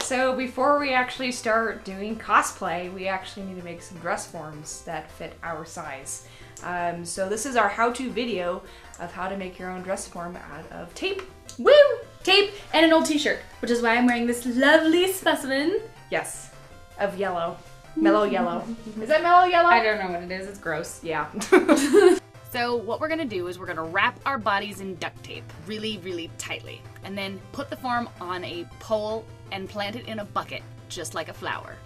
So before we actually start doing cosplay, we actually need to make some dress forms that fit our size. So this is our how-to video of how to make your own dress form out of tape. Woo! Tape and an old t-shirt, which is why I'm wearing this lovely specimen. Yes, of yellow. Mellow yellow. Is that mellow yellow? I don't know what it is, it's gross. Yeah. So what we're gonna do is we're gonna wrap our bodies in duct tape really, really tightly, and then put the form on a pole and plant it in a bucket, just like a flower.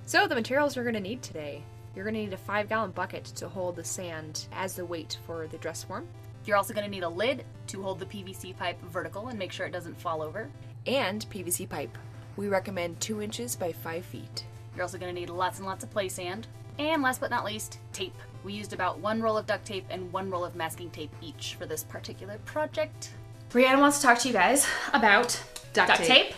So the materials you're going to need today. You're going to need a 5-gallon bucket to hold the sand as the weight for the dress form. You're also gonna need a lid to hold the PVC pipe vertical and make sure it doesn't fall over. And PVC pipe. We recommend 2 inches by 5 feet. You're also gonna need lots and lots of play sand. And last but not least, tape. We used about 1 roll of duct tape and 1 roll of masking tape each for this particular project. Brianna wants to talk to you guys about duct tape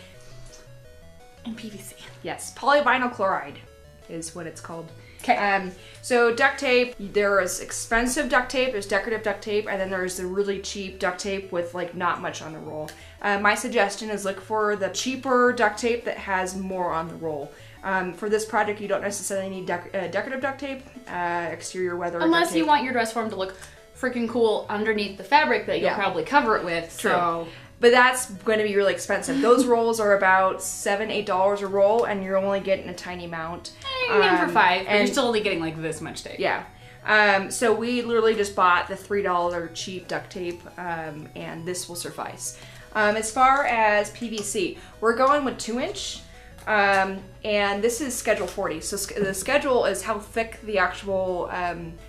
And PVC. Yes, polyvinyl chloride is what it's called. Okay. So duct tape, there is expensive duct tape, there's decorative duct tape, and then there's the really cheap duct tape with like not much on the roll. My suggestion is look for the cheaper duct tape that has more on the roll. For this project, you don't necessarily need decorative duct tape, exterior weather Unless duct tape. you want your dress form to look freaking cool underneath the fabric that you'll probably cover it with. True. So. But that's going to be really expensive. Those rolls are about $7, $8 a roll, and you're only getting a tiny amount. You can get them for $5, but you're still only getting like this much tape. Yeah. So we literally just bought the $3 cheap duct tape, and this will suffice. As far as PVC, we're going with 2-inch, and this is schedule 40. So the schedule is how thick the actual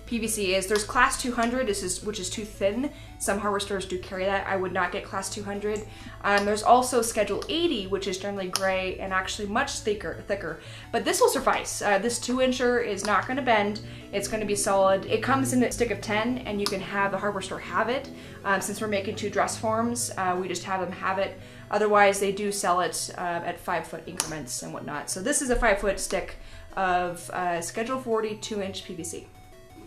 PVC is. There's class 200, which is too thin. Some hardware stores do carry that. I would not get class 200. There's also schedule 80, which is generally gray and actually much thicker. But this will suffice. This 2-incher is not going to bend. It's going to be solid. It comes in a stick of 10, and you can have the hardware store have it. Since we're making 2 dress forms, we just have them have it. Otherwise, they do sell it at 5-foot increments and whatnot. So this is a 5-foot stick of schedule 40 2-inch PVC.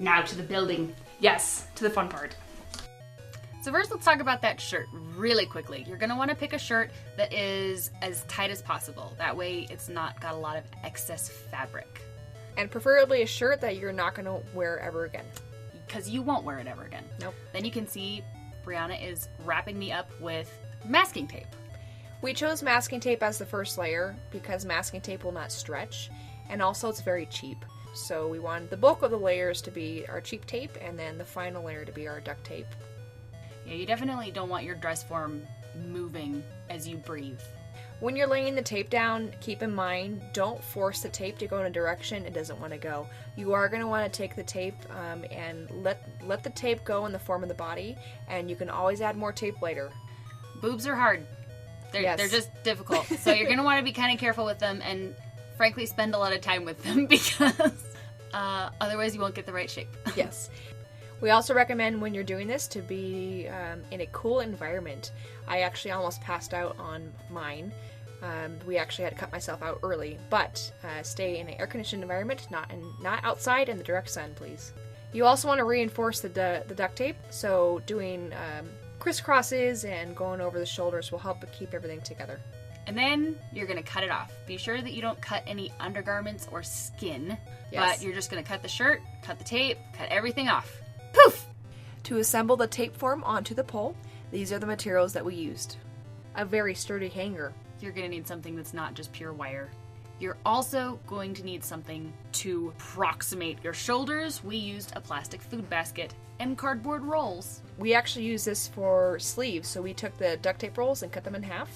Now to the building. Yes, to the fun part. So first let's talk about that shirt really quickly. You're going to want to pick a shirt that is as tight as possible. That way it's not got a lot of excess fabric. And preferably a shirt that you're not going to wear ever again. Because you won't wear it ever again. Nope. Then you can see Brianna is wrapping me up with masking tape. We chose masking tape as the first layer because masking tape will not stretch, and also it's very cheap. So we wanted the bulk of the layers to be our cheap tape, and then the final layer to be our duct tape. Yeah, you definitely don't want your dress form moving as you breathe. When you're laying the tape down, keep in mind, don't force the tape to go in a direction it doesn't want to go. You are going to want to take the tape and let the tape go in the form of the body, and you can always add more tape later. Boobs are hard. They're just difficult. So you're going to want to be kind of careful with them and frankly spend a lot of time with them because otherwise you won't get the right shape. Yes. We also recommend when you're doing this to be in a cool environment. I actually almost passed out on mine. We actually had to cut myself out early, but stay in an air-conditioned environment, not outside in the direct sun, please. You also want to reinforce the duct tape, so doing crisscrosses and going over the shoulders will help keep everything together. And then you're going to cut it off. Be sure that you don't cut any undergarments or skin, Yes. but you're just going to cut the shirt, cut the tape, cut everything off. Poof! To assemble the tape form onto the pole, these are the materials that we used. A very sturdy hanger. You're going to need something that's not just pure wire. You're also going to need something to approximate your shoulders. We used a plastic food basket and cardboard rolls. We actually use this for sleeves, so we took the duct tape rolls and cut them in half.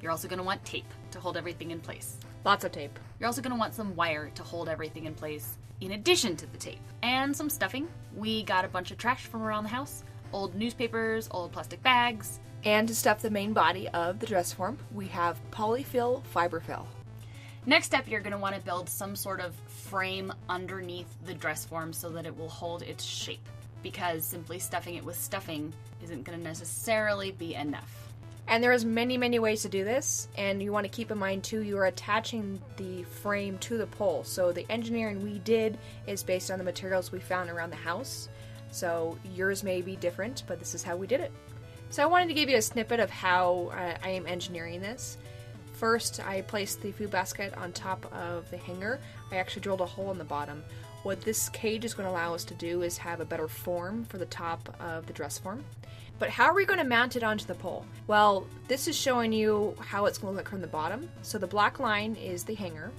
You're also going to want tape to hold everything in place. Lots of tape. You're also going to want some wire to hold everything in place in addition to the tape. And some stuffing. We got a bunch of trash from around the house. Old newspapers, old plastic bags. And to stuff the main body of the dress form, we have polyfill fiberfill. Next up, you're going to want to build some sort of frame underneath the dress form so that it will hold its shape. Because simply stuffing it with stuffing isn't going to necessarily be enough. And there's many ways to do this, and you want to keep in mind too, you are attaching the frame to the pole. So the engineering we did is based on the materials we found around the house. So yours may be different, but this is how we did it. So I wanted to give you a snippet of how I am engineering this. First, I placed the food basket on top of the hanger. I actually drilled a hole in the bottom. What this cage is going to allow us to do is have a better form for the top of the dress form. But how are we going to mount it onto the pole? Well, this is showing you how it's going to look from the bottom. So the black line is the hanger,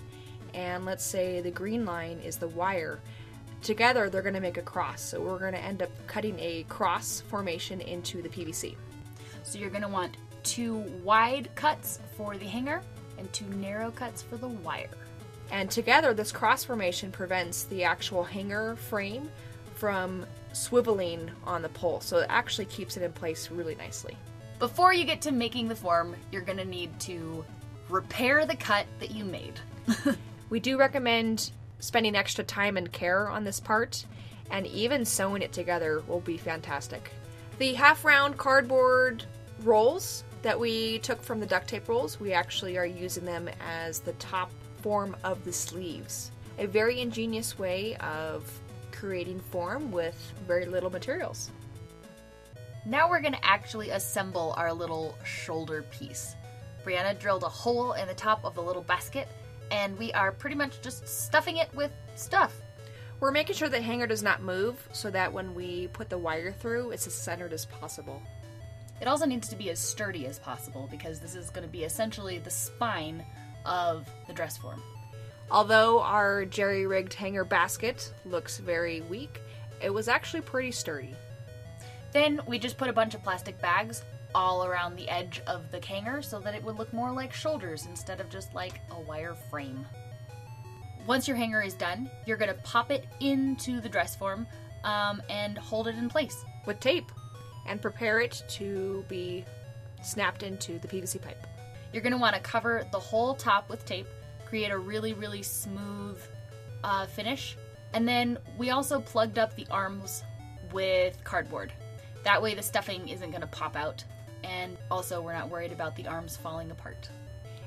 and let's say the green line is the wire. Together, they're going to make a cross. So we're going to end up cutting a cross formation into the PVC. So you're going to want 2 wide cuts for the hanger and 2 narrow cuts for the wire. And together, this cross formation prevents the actual hanger frame from swiveling on the pole, so it actually keeps it in place really nicely. Before you get to making the form, you're going to need to repair the cut that you made. We do recommend spending extra time and care on this part, and even sewing it together will be fantastic. The half-round cardboard rolls that we took from the duct tape rolls, we actually are using them as the top form of the sleeves. A very ingenious way of creating form with very little materials. Now we're going to actually assemble our little shoulder piece. Brianna drilled a hole in the top of the little basket, and we are pretty much just stuffing it with stuff. We're making sure the hanger does not move so that when we put the wire through, it's as centered as possible. It also needs to be as sturdy as possible because this is going to be essentially the spine of the dress form. Although our jerry-rigged hanger basket looks very weak, it was actually pretty sturdy. Then we just put a bunch of plastic bags all around the edge of the hanger so that it would look more like shoulders instead of just like a wire frame. Once your hanger is done, you're going to pop it into the dress form and hold it in place with tape and prepare it to be snapped into the PVC pipe. You're going to want to cover the whole top with tape, create a really, really smooth finish, and then we also plugged up the arms with cardboard. That way the stuffing isn't going to pop out, and also we're not worried about the arms falling apart.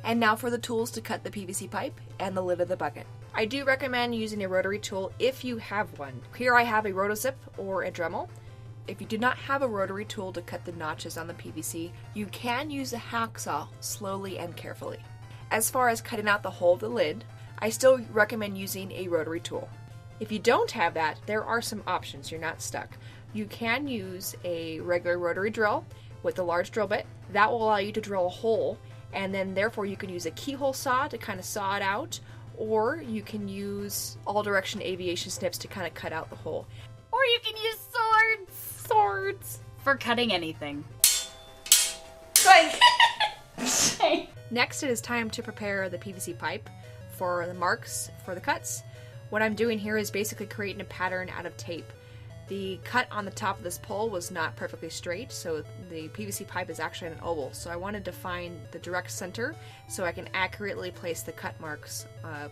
And now for the tools to cut the PVC pipe and the lid of the bucket. I do recommend using a rotary tool if you have one. Here I have a rotozip or a Dremel. If you do not have a rotary tool to cut the notches on the PVC, you can use a hacksaw slowly and carefully. As far as cutting out the hole of the lid, I still recommend using a rotary tool. If you don't have that, there are some options. You're not stuck. You can use a regular rotary drill with a large drill bit. That will allow you to drill a hole, and then therefore you can use a keyhole saw to kind of saw it out, or you can use all direction aviation snips to kind of cut out the hole. Or you can use swords for cutting anything. Next, it is time to prepare the PVC pipe for the marks for the cuts. What I'm doing here is basically creating a pattern out of tape. The cut on the top of this pole was not perfectly straight, so the PVC pipe is actually an oval. So I wanted to find the direct center so I can accurately place the cut marks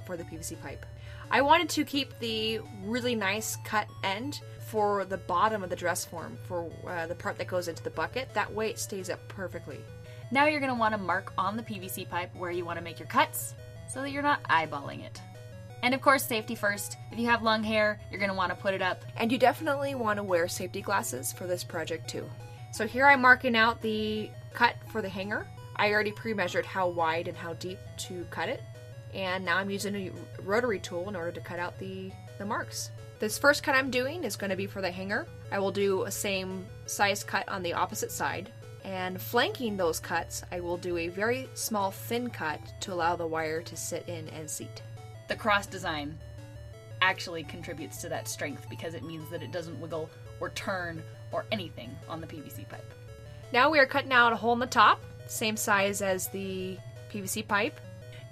for the PVC pipe. I wanted to keep the really nice cut end for the bottom of the dress form, for the part that goes into the bucket. That way it stays up perfectly. Now you're going to want to mark on the PVC pipe where you want to make your cuts so that you're not eyeballing it. And of course, safety first. If you have long hair, you're going to want to put it up. And you definitely want to wear safety glasses for this project too. So here I'm marking out the cut for the hanger. I already pre-measured how wide and how deep to cut it. And now I'm using a rotary tool in order to cut out the marks. This first cut I'm doing is going to be for the hanger. I will do a same size cut on the opposite side. And flanking those cuts, I will do a very small thin cut to allow the wire to sit in and seat. The cross design actually contributes to that strength because it means that it doesn't wiggle or turn or anything on the PVC pipe. Now we are cutting out a hole in the top, same size as the PVC pipe.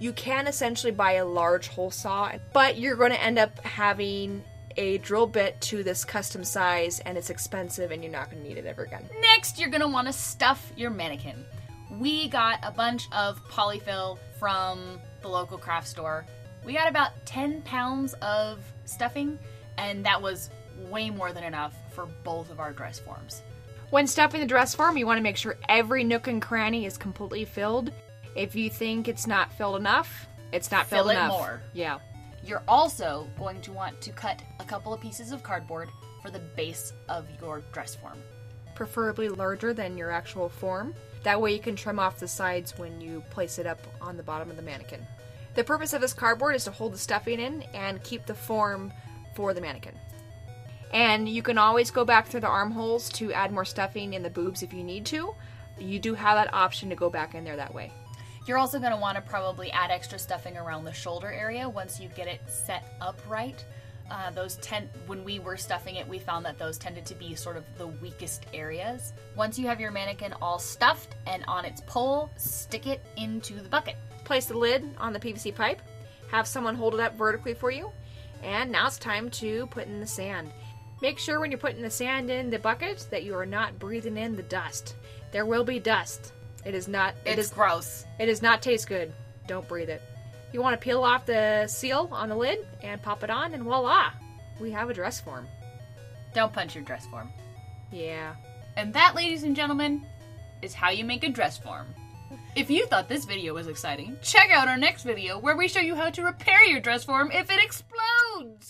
You can essentially buy a large hole saw, but you're going to end up having a drill bit to this custom size, and it's expensive and you're not going to need it ever again. Next, you're going to want to stuff your mannequin. We got a bunch of polyfill from the local craft store. We got about 10 pounds of stuffing, and that was way more than enough for both of our dress forms. When stuffing the dress form, you want to make sure every nook and cranny is completely filled. If you think it's not filled enough, it's not filled enough. Fill it more. Yeah. You're also going to want to cut a couple of pieces of cardboard for the base of your dress form. preferably larger than your actual form. That way you can trim off the sides when you place it up on the bottom of the mannequin. The purpose of this cardboard is to hold the stuffing in and keep the form for the mannequin. And you can always go back through the armholes to add more stuffing in the boobs if you need to. You do have that option to go back in there that way. You're also going to want to probably add extra stuffing around the shoulder area once you get it set up right. When we were stuffing it, we found that those tended to be sort of the weakest areas. Once you have your mannequin all stuffed and on its pole, stick it into the bucket. Place the lid on the PVC pipe, have someone hold it up vertically for you, and now it's time to put in the sand. Make sure when you're putting the sand in the bucket that you are not breathing in the dust. There will be dust. It's gross. It does not taste good. Don't breathe it. You want to peel off the seal on the lid and pop it on, and voila! We have a dress form. Don't punch your dress form. Yeah. And that, ladies and gentlemen, is how you make a dress form. If you thought this video was exciting, check out our next video where we show you how to repair your dress form if it explodes!